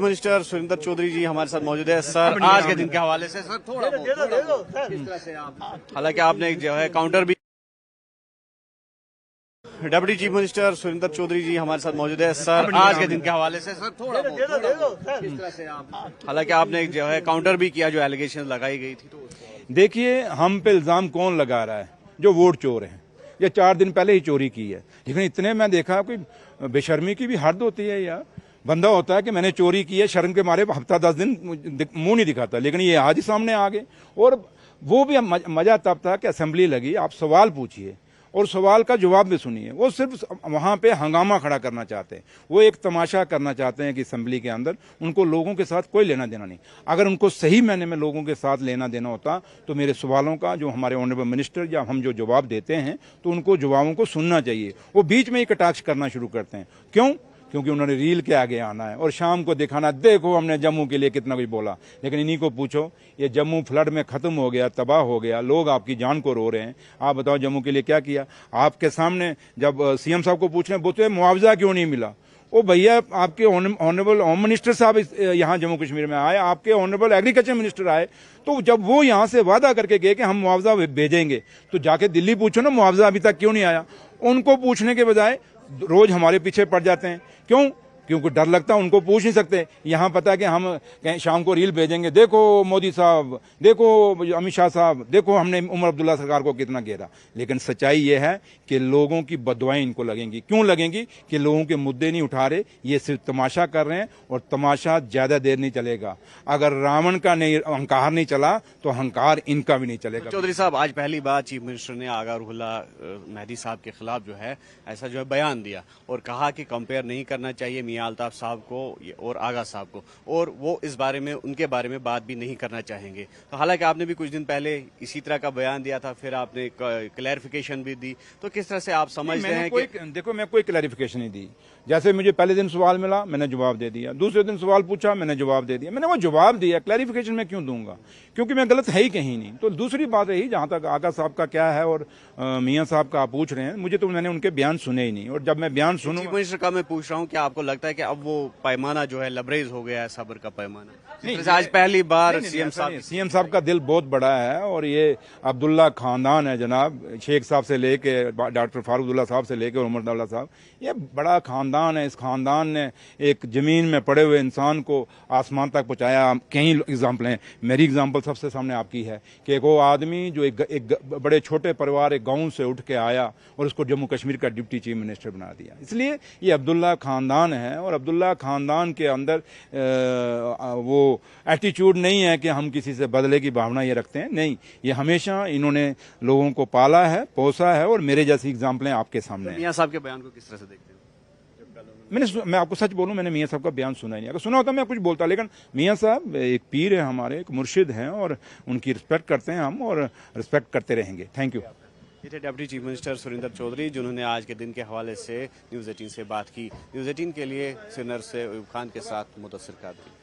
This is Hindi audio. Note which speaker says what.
Speaker 1: मिनिस्टर सुरेंद्र चौधरी जी हमारे साथ मौजूद है। सर, आज के दिन के हवाले से सर थोड़ा बहुत किस तरह से आप, हालांकि आपने जो है काउंटर भी, deputy chief minister Surendra Chaudhary ji हमारे साथ मौजूद है। सर, आज के दिन के हवाले से सर थोड़ा बहुत किस तरह से आप, हालांकि आपने जो है काउंटर भी किया जो एलिगेशन लगाई गई थी, तो
Speaker 2: देखिए, हम पे इल्जाम कौन लगा रहा है? जो वोट चोर हैं। ये 4 दिन पहले ही चोरी की है, लेकिन इतने मैं देखा कोई बेशर्मी की भी हद होती है यार। बंदा होता है कि मैंने चोरी की है, शर्म के मारे हफ्ता 10 दिन मुंह नहीं दिखाता, लेकिन ये आज ही सामने आ गए। और वो भी मजा तब था कि असेंबली लगी, आप सवाल पूछिए और सवाल का जवाब भी सुनिए। वो सिर्फ वहां पे हंगामा खड़ा करना चाहते हैं, वो एक तमाशा करना चाहते हैं कि असेंबली के अंदर उनको लोगों के साथ कोई लेना देना नहीं। अगर उनको सही मायने में लोगों के साथ लेना देना होता तो मेरे सवालों का जो हमारे ऑनरेबल मिनिस्टर या हम जो जवाब देते हैं तो उनको जवाबों को सुनना चाहिए। वो बीच में ही कटाक्ष करना शुरू करते हैं। क्यों? क्योंकि उन्होंने रील के आगे आना है और शाम को दिखाना, देखो हमने जम्मू के लिए कितना कुछ बोला। लेकिन इन्हीं को पूछो, ये जम्मू फ्लड में खत्म हो गया, तबाह हो गया, लोग आपकी जान को रो रहे हैं। आप बताओ जम्मू के लिए क्या किया? आपके सामने जब सीएम साहब को पूछ रहे हैं, बोलते मुआवजा क्यों नहीं मिला? ओ भैया, आपके ऑनरेबल होम मिनिस्टर साहब यहाँ जम्मू कश्मीर में आए, आपके ऑनरेबल एग्रीकल्चर मिनिस्टर आए, तो जब वो यहाँ से वादा करके गए कि हम मुआवजा भेजेंगे, तो जाके दिल्ली पूछो ना मुआवजा अभी तक क्यों नहीं आया। उनको पूछने के बजाय रोज हमारे पीछे पड़ जाते हैं। क्यों? क्योंकि डर लगता है, उनको पूछ नहीं सकते। यहाँ पता है कि हम शाम को रील भेजेंगे, देखो मोदी साहब, देखो अमित शाह साहब, देखो हमने उमर अब्दुल्ला सरकार को कितना घेरा। लेकिन सच्चाई ये है कि लोगों की बददुआएं इनको लगेंगी। क्यों लगेंगी? कि लोगों के मुद्दे नहीं उठा रहे, ये सिर्फ तमाशा कर रहे हैं, और तमाशा ज्यादा देर नहीं चलेगा। अगर रावण का नहीं अहंकार नहीं चला तो अहंकार इनका भी नहीं चलेगा।
Speaker 1: चौधरी साहब, आज पहली बार चीफ मिनिस्टर ने आगा रुहुल्ला मेहदी साहब के खिलाफ जो है ऐसा जो है बयान दिया और कहा कि कंपेयर नहीं करना चाहिए मियां अल्ताफ साहब को और आगा साहब को, और वो इस बारे में उनके बारे में बात भी नहीं करना चाहेंगे। तो हालांकि आपने भी कुछ दिन पहले इसी तरह का बयान दिया था, फिर आपने क्लैरिफिकेशन भी दी, तो किस तरह से आप समझते हैं कि
Speaker 2: देखो, मैं कोई क्लैरिफिकेशन नहीं दी। जैसे मुझे पहले दिन सवाल मिला, मैंने जवाब दे दिया, दूसरे दिन सवाल पूछा, मैंने जवाब दे दिया। मैंने वो जवाब दिया, क्लैरिफिकेशन मैं क्यों दूंगा? क्योंकि मैं गलत है ही कहीं नहीं। तो दूसरी बात रही जहां तक आगा साहब का क्या है और मियां साहब का आप पूछ रहे हैं, मुझे तो मैंने उनके बयान सुने ही नहीं। और जब मैं बयान सुनूं,
Speaker 1: चीफ मिनिस्टर का मैं पूछ रहा हूं कि आपको लगता है कि अब वो पैमाना जो है लबरेज हो गया है, सब्र का पैमाना? आज पहली बार सीएम
Speaker 2: साहब का दिल बहुत बड़ा है, और ये अब्दुल्ला खानदान है जनाब, शेख साहब से लेके डॉक्टर फारूक साहब से लेके उमर अब्दुल्ला साहब, ये बड़ा खानदान है। इस खानदान ने एक जमीन में पड़े हुए इंसान को आसमान तक पहुंचाया। कई एग्जाम्पल हैं, मेरी एग्जाम्पल सबसे सामने आपकी है कि एक वो आदमी जो एक बड़े छोटे परिवार, एक गांव से उठ के आया और उसको जम्मू कश्मीर का डिप्टी चीफ मिनिस्टर बना दिया। इसलिए ये अब्दुल्ला खानदान है, और अब्दुल्ला खानदान के अंदर वो एटीट्यूड नहीं है कि हम किसी से बदले की भावना ये रखते हैं। नहीं, ये हमेशा इन्होंने लोगों को पाला है, पोसा है, और मेरे जैसी एग्जाम्पलें आपके सामने हैं।
Speaker 1: मियां साहब के बयान को किस तरह से देखते हैं?
Speaker 2: मैं आपको सच बोलूं, मैंने मियां साहब का बयान सुना ही नहीं। अगर सुना होता मैं कुछ बोलता, लेकिन मियां साहब एक पीर है हमारे, एक मुर्शिद हैं, और उनकी रिस्पेक्ट करते हैं हम, और रिस्पेक्ट करते रहेंगे। Thank you.
Speaker 1: ये थे deputy chief minister Surendra Chaudhary, जिन्होंने आज के दिन के हवाले से न्यूज़ 18 से बात की। न्यूज़ 18 के लिए सिनर से अयूब खान के साथ मुदस्सिर कादरी।